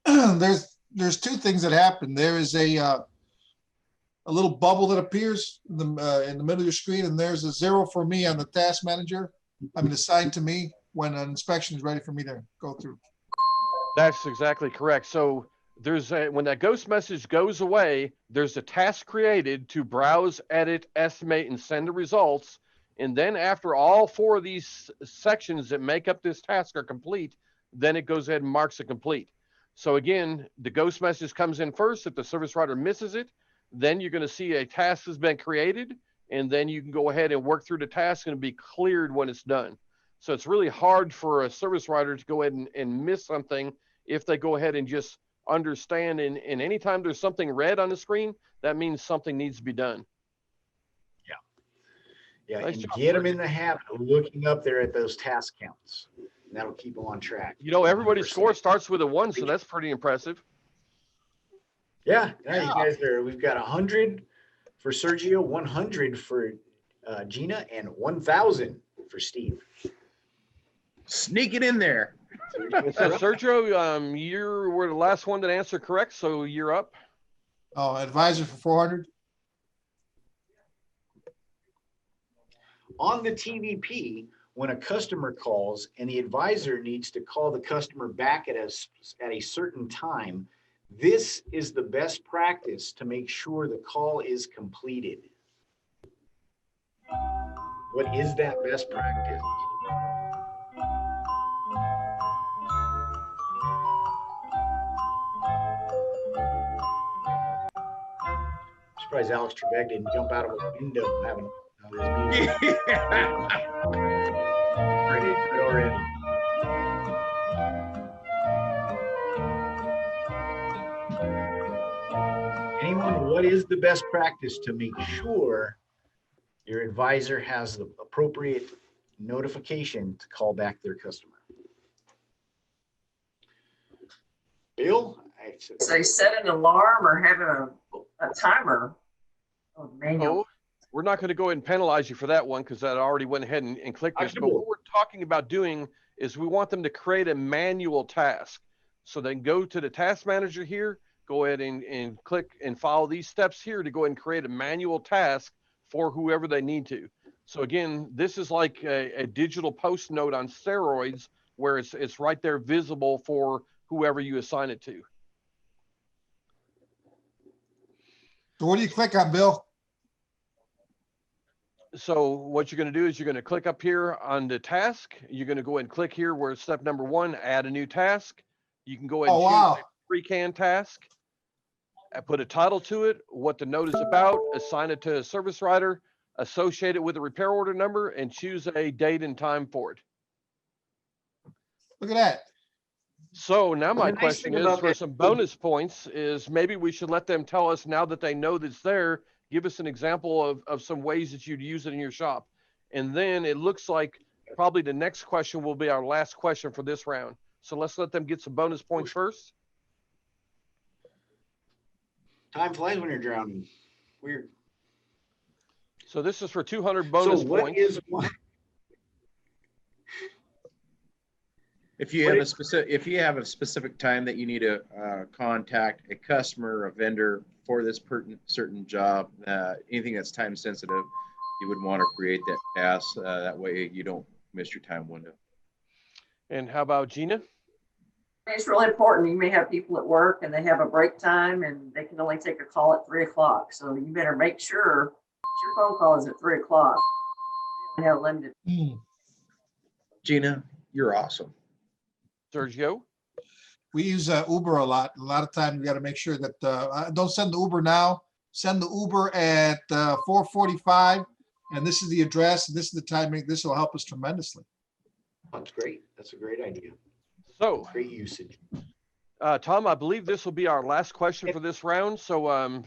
Speaker 4: There's two things that happen. There is a a little bubble that appears in the middle of your screen, and there's a 0 for me on the task manager. I mean, assigned to me when an inspection is ready for me to go through.
Speaker 5: That's exactly correct. So there's when that ghost message goes away, there's a task created to browse, edit, estimate, and send the results. And then after all 4 of these sections that make up this task are complete, then it goes ahead and marks it complete. So again, the ghost message comes in first. If the service writer misses it, then you're going to see a task has been created, and then you can go ahead and work through the task and be cleared when it's done. So it's really hard for a service writer to go ahead and miss something if they go ahead and just understand. And anytime there's something red on the screen, that means something needs to be done.
Speaker 1: Yeah,
Speaker 5: Nice
Speaker 1: and
Speaker 5: job,
Speaker 1: get them
Speaker 5: Sergio.
Speaker 1: in the habit of looking up there at those task counts. And that'll keep them on track.
Speaker 5: You know, everybody's
Speaker 1: 100%.
Speaker 5: score starts with a 1, so that's pretty impressive.
Speaker 1: Yeah, you guys are. We've got 100 for Sergio, 100 for Gina, and 1,000 for Steve.
Speaker 3: Sneak it in there.
Speaker 5: And so Sergio, you were the last one to answer correct, so you're up.
Speaker 4: Oh, advisor for 400.
Speaker 1: On the TVP, when a customer calls and the advisor needs to call the customer back at a certain time, this is the best practice to make sure the call is completed. What is that best practice? I'm surprised Alex Trebek didn't jump out of a window having his music. Pretty good already. Anyone, what is the best practice to make sure your advisor has the appropriate notification to call back their customer? Bill?
Speaker 2: Say set an alarm or have a timer. Oh, manual.
Speaker 5: Oh, we're not going to go ahead and penalize you for that one because that already went ahead and clicked this. But what we're talking about doing is we want them to create a manual task. So then go to the task manager here, go ahead and click and follow these steps here to go ahead and create a manual task for whoever they need to. So again, this is like a digital post note on steroids where it's right there visible for whoever you assign it to.
Speaker 4: So what do you click on, Bill?
Speaker 5: So what you're going to do is you're going to click up here on the task. You're going to go ahead and click here where step number 1, add a new task. You can go ahead and choose a pre-can task, put a title to it, what the note is about, assign it to a service writer, associate it with a repair order number, and choose a date and time for it.
Speaker 4: Look at that.
Speaker 5: So now my
Speaker 1: The nice
Speaker 5: question
Speaker 1: thing
Speaker 5: is,
Speaker 1: about
Speaker 5: for
Speaker 1: that-
Speaker 5: some bonus points, is maybe we should let them tell us now that they know that's there, give us an example of some ways that you'd use it in your shop. And then it looks like probably the next question will be our last question for this round. So let's let them get some bonus points first.
Speaker 1: Time flies when you're drowning. Weird.
Speaker 5: So this is for 200 bonus
Speaker 1: So what
Speaker 5: points.
Speaker 1: is one?
Speaker 3: If you have a specific time that you need to contact a customer or a vendor for this certain job, anything that's time sensitive, you would want to create that task. That way you don't miss your time window.
Speaker 5: And how about Gina?
Speaker 2: It's really important. You may have people at work and they have a break time and they can only take a call at 3 o'clock. So you better make sure your phone call is at 3 o'clock. You have limited.
Speaker 3: Gina, you're awesome.
Speaker 5: Sergio?
Speaker 4: We use Uber a lot. A lot of times we got to make sure that don't send the Uber now. Send the Uber at 4:45, and this is the address. And this is the timing. This will help us tremendously.
Speaker 1: That's great. That's a great idea.
Speaker 5: So,
Speaker 1: Great usage.
Speaker 5: Tom, I believe this will be our last question for this round. So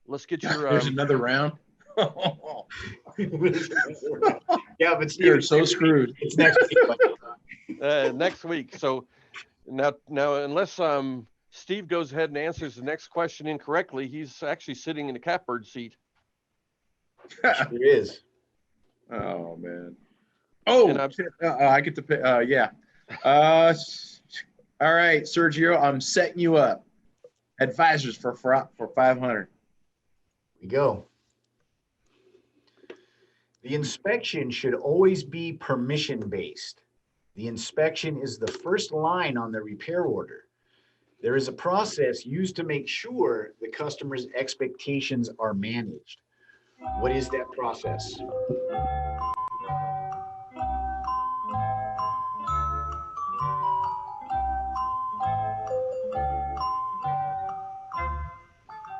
Speaker 5: let's get your.
Speaker 3: There's another round.
Speaker 1: Yeah, but
Speaker 3: You're
Speaker 1: Steve,
Speaker 3: so screwed.
Speaker 1: it's next week.
Speaker 5: Next week. So now unless Steve goes ahead and answers the next question incorrectly, he's actually sitting in the catbird seat.
Speaker 1: It is.
Speaker 3: Oh man. Oh, I get to pick. Yeah. All right, Sergio, I'm setting you up. Advisors for 500.
Speaker 1: we go. The inspection should always be permission-based. The inspection is the first line on the repair order. There is a process used to make sure the customer's expectations are managed. What is that process?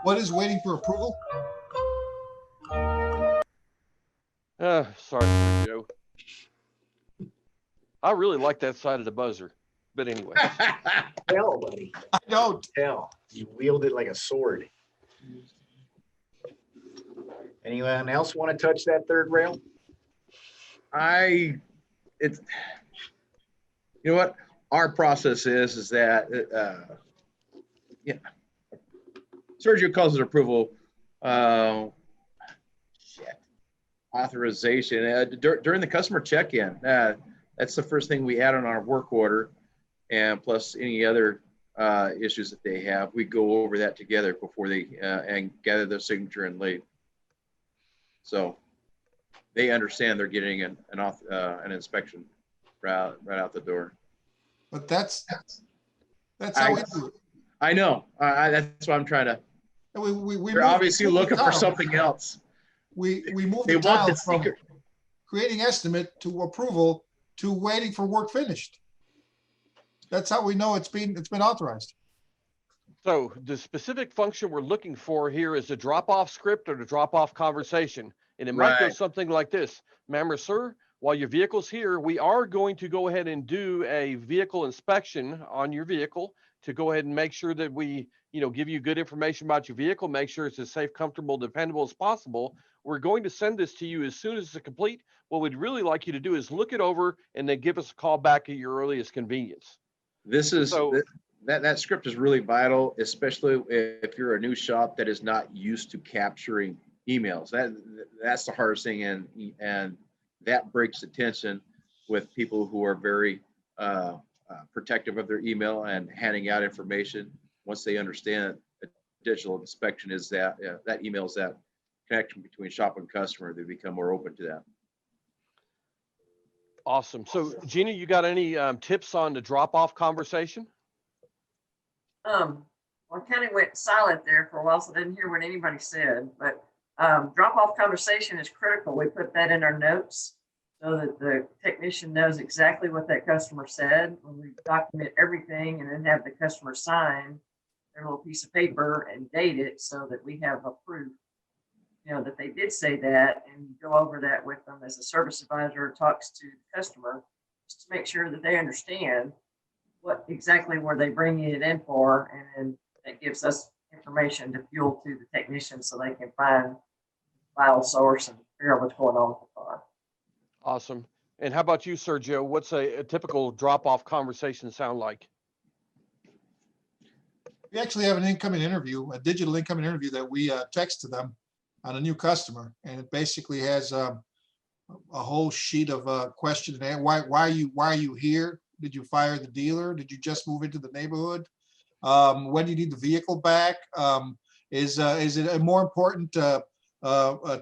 Speaker 4: What is waiting for approval?
Speaker 5: Sorry, Sergio. I really like that side of the buzzer, but anyway.
Speaker 1: Tell, buddy.
Speaker 4: I don't.
Speaker 1: Tell. You wield it like a sword. Anyone else want to touch that third rail?
Speaker 3: You know what? Our process is that, yeah, Sergio calls it approval, authorization. During the customer check-in, that's the first thing we add on our work order, and plus any other issues that they have, we go over that together before they and gather their signature and leave. So they understand they're getting an inspection right out the door.
Speaker 4: But that's how we do it.
Speaker 3: I know. That's why I'm trying to. They're obviously looking for something else.
Speaker 4: We move
Speaker 3: They
Speaker 4: the
Speaker 3: want
Speaker 4: dial
Speaker 3: the
Speaker 4: from
Speaker 3: secret.
Speaker 4: creating estimate to approval to waiting for work finished. That's how we know it's been authorized.
Speaker 5: So the specific function we're looking for here is a drop-off script or the drop-off conversation. And it might go
Speaker 3: Right.
Speaker 5: something like this. Ma'am or sir, while your vehicle's here, we are going to go ahead and do a vehicle inspection on your vehicle to go ahead and make sure that we, give you good information about your vehicle, make sure it's as safe, comfortable, dependable as possible. We're going to send this to you as soon as it's complete. What we'd really like you to do is look it over and then give us a call back at your earliest convenience.
Speaker 3: That script is really vital, especially if you're a new shop that is not used to capturing emails. That's the hardest thing, and that breaks the tension with people who are very protective of their email and handing out information. Once they understand that digital inspection is that email is that connection between shop and customer, they become more open to that.
Speaker 5: Awesome. So Gina, you got any tips on the drop-off conversation?
Speaker 2: I kind of went silent there for a while, so I didn't hear what anybody said, but drop-off conversation is critical. We put that in our notes so that the technician knows exactly what that customer said. When we document everything and then have the customer sign their little piece of paper and date it so that we have a proof, that they did say that, and go over that with them as a service advisor talks to the customer just to make sure that they understand what exactly were they bringing it in for, and then that gives us information to fuel to the technician so they can find file source and figure out what's going on with the car.
Speaker 5: Awesome. And how about you, Sergio? What's a typical drop-off conversation sound like?
Speaker 4: We actually have an incoming interview, a digital incoming interview that we text to them on a new customer, and it basically has a whole sheet of questions. Why are you here? Did you fire the dealer? Did you just move into the neighborhood? When do you need the vehicle back? Is it a more important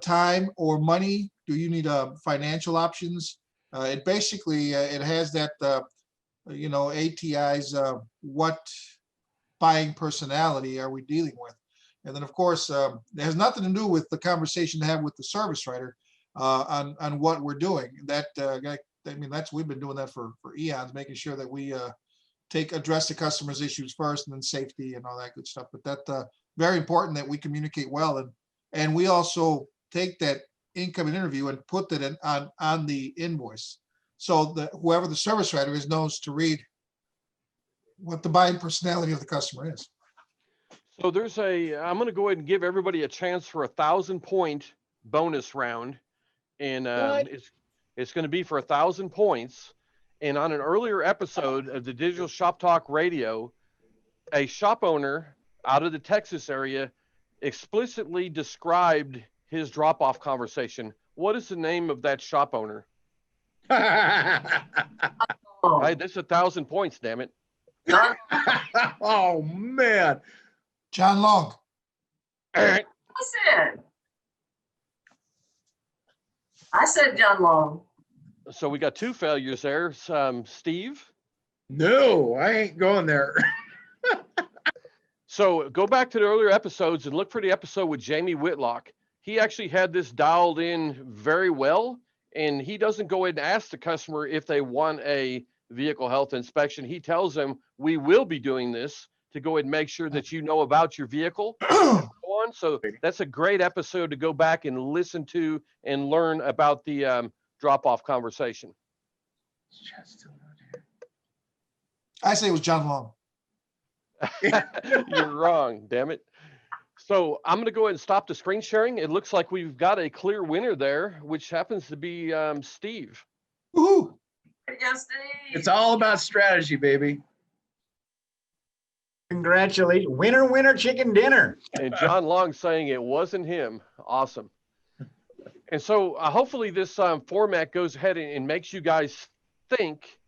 Speaker 4: time or money? Do you need financial options? It basically it has that ATI's what buying personality are we dealing with? And then of course it has nothing to do with the conversation to have with the service writer on what we're doing. We've been doing that for eons, making sure that we address the customer's issues first, and then safety and all that good stuff. But that very important that we communicate well, and we also take that incoming interview and put that on the invoice, so that whoever the service writer is knows to read what the buying personality of the customer is.
Speaker 5: So I'm going to go ahead and give everybody a chance for 1,000-point bonus round, and it's going to be for 1,000 points. And on an earlier episode of the Digital Shop Talk Radio, a shop owner out of the Texas area explicitly described his drop-off conversation. What is the name of that shop owner? Hey, that's 1,000 points, damn it.
Speaker 3: Oh man,
Speaker 4: John Long.
Speaker 2: Listen, I said John Long.
Speaker 5: So we got 2 failures there. Steve.
Speaker 3: No, I ain't going there.
Speaker 5: So go back to the earlier episodes and look for the episode with Jamie Whitlock. He actually had this dialed in very well, and he doesn't go ahead and ask the customer if they want a vehicle health inspection. He tells them, we will be doing this to go ahead and make sure that you know about your vehicle. So that's a great episode to go back and listen to and learn about the drop-off conversation.
Speaker 4: I say it was John Long.
Speaker 5: You're wrong, damn it. So I'm going to go ahead and stop the screen sharing. It looks like we've got a clear winner there, which happens to be Steve.
Speaker 4: Woohoo!
Speaker 2: There you go, Steve.
Speaker 3: It's all about strategy, baby.
Speaker 1: Congratulations. Winner, winner, chicken dinner.
Speaker 5: And John Long saying it wasn't him. Awesome. And so hopefully this format goes ahead and makes you guys think,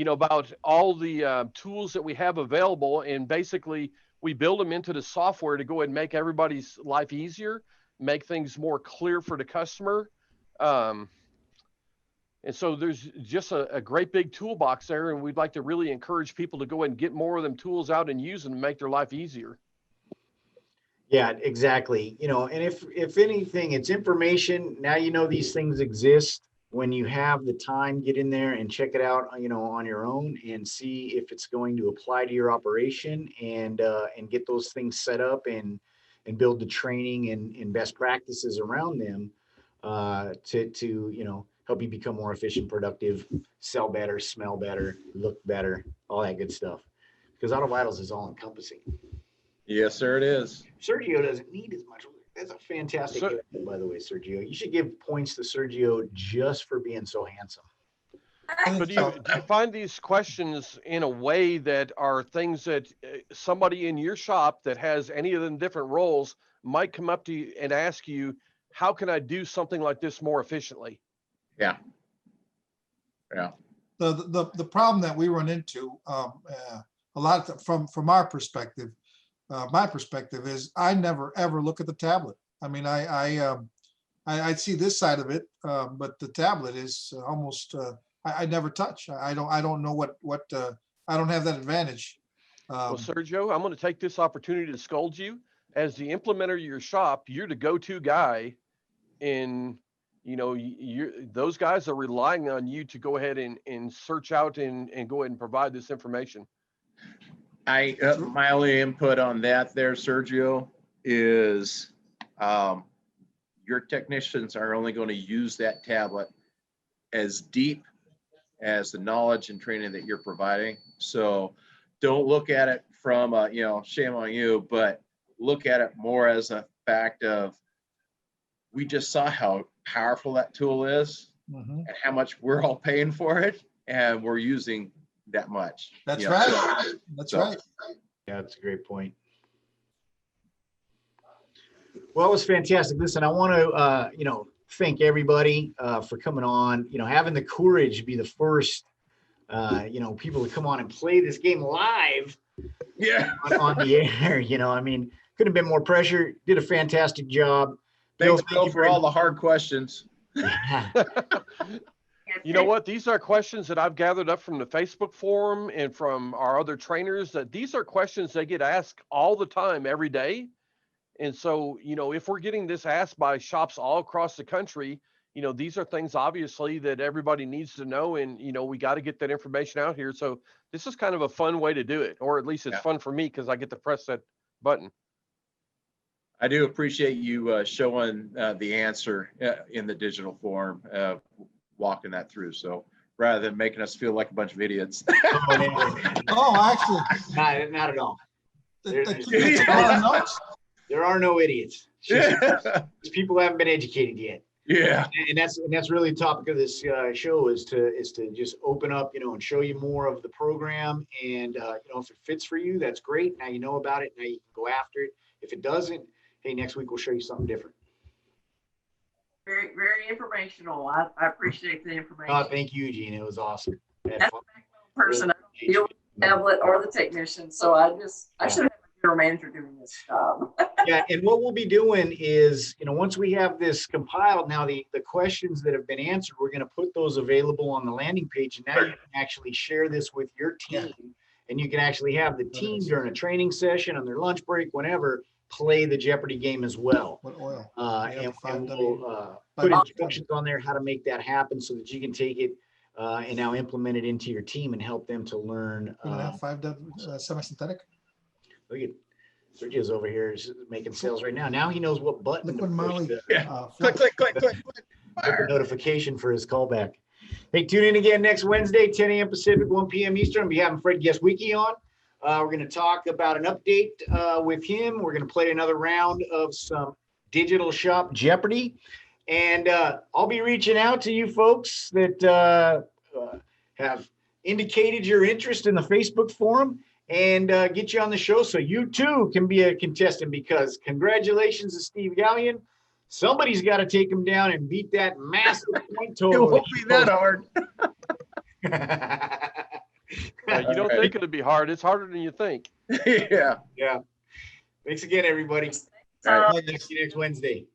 Speaker 5: about all the tools that we have available. And basically we build them into the software to go ahead and make everybody's life easier, make things more clear for the customer. And so there's just a great big toolbox there. And we'd like to really encourage people to go ahead and get more of them tools out and use them to make their life easier.
Speaker 1: Yeah, exactly. And if anything, it's information. Now these things exist. When you have the time, get in there and check it out, on your own and see if it's going to apply to your operation and get those things set up and build the training and best practices around them to help you become more efficient, productive, sell better, smell better, look better, all that good stuff. Because Autovitals is all encompassing.
Speaker 3: Yes, sir, it is.
Speaker 1: Sergio doesn't need as much. That's a fantastic gift, by the way, Sergio. You should give points to Sergio just for being so handsome.
Speaker 5: So do you find these questions in a way that are things that somebody in your shop that has any of the different roles might come up to you and ask you, how can I do something like this more efficiently?
Speaker 3: Yeah.
Speaker 4: The problem that we run into a lot from our perspective, my perspective is I never ever look at the tablet. I mean, I see this side of it, but the tablet is almost I never touch. I don't know what I don't have that advantage.
Speaker 5: Well, Sergio, I'm going to take this opportunity to scold you. As the implementer of your shop, you're the go-to guy, and those guys are relying on you to go ahead and search out and go ahead and provide this information.
Speaker 3: My only input on that there, Sergio, is your technicians are only going to use that tablet as deep as the knowledge and training that you're providing. So don't look at it from shame on you, but look at it more as a fact of, we just saw how powerful that tool is and how much we're all paying for it, and we're using that much.
Speaker 4: That's right.
Speaker 3: So,
Speaker 4: That's right.
Speaker 1: Yeah, that's a great point. Well, it was fantastic. Listen, I want to, thank everybody for coming on, having the courage to be the first, people to come on and play this game live.
Speaker 3: Yeah.
Speaker 1: on the air, couldn't have been more pressure. Did a fantastic job.
Speaker 3: Thanks, Bill, for all the hard questions.
Speaker 5: You know what? These are questions that I've gathered up from the Facebook forum and from our other trainers, that these are questions they get asked all the time, every day. And so, if we're getting this asked by shops all across the country, these are things obviously that everybody needs to know. And, we got to get that information out here. So this is kind of a fun way to do it, or at least it's fun for me because I get to press that button.
Speaker 3: I do appreciate you showing the answer in the digital form, walking that through. So rather than making us feel like a bunch of idiots.
Speaker 4: Oh, actually,
Speaker 1: not at all.
Speaker 4: There
Speaker 1: are no idiots. It's people who haven't been educated yet.
Speaker 3: Yeah.
Speaker 1: And that's really the topic of this show is to just open up, and show you more of the program. And if it fits for you, that's great. Now you know about it. Now you can go after it. If it doesn't, hey, next week we'll show you something different.
Speaker 2: Very, very informational. I appreciate the information.
Speaker 1: Oh, thank you, Gene. It was awesome.
Speaker 2: That's the person. I don't deal with the tablet or the technician, so I should have a general manager doing this job.
Speaker 1: Yeah, and what we'll be doing is, once we have this compiled, now the questions that have been answered, we're going to put those available on the landing page. And now you can actually share this with your team. And you can actually have the team during a training session on their lunch break, whenever, play the Jeopardy game as well.
Speaker 4: What oil?
Speaker 1: And we'll put instructions on there how to make that happen so that you can take it and now implement it into your team and help them to learn.
Speaker 4: 5W semi-synthetic.
Speaker 1: Look at Sergio's over here is making sales right now. Now he knows what button to
Speaker 4: Liquid
Speaker 1: push
Speaker 4: Molly.
Speaker 1: click, click, click, click. The notification for his callback. Hey, tune in again next Wednesday, 10 a.m. Pacific, 1 p.m. Eastern. I'll be having Fred Guest Wiki on. We're going to talk about an update with him. We're going to play another round of some digital Shop Jeopardy. And I'll be reaching out to you folks that have indicated your interest in the Facebook forum and get you on the show so you too can be a contestant, because congratulations to Steve Galyen. Somebody's got to take him down and beat that massive point total.
Speaker 6: It won't be that hard.
Speaker 5: You don't think it'd be hard. It's harder than you think.
Speaker 6: Yeah.
Speaker 1: Yeah. Thanks again, everybody.
Speaker 2: So,
Speaker 1: See you next Wednesday.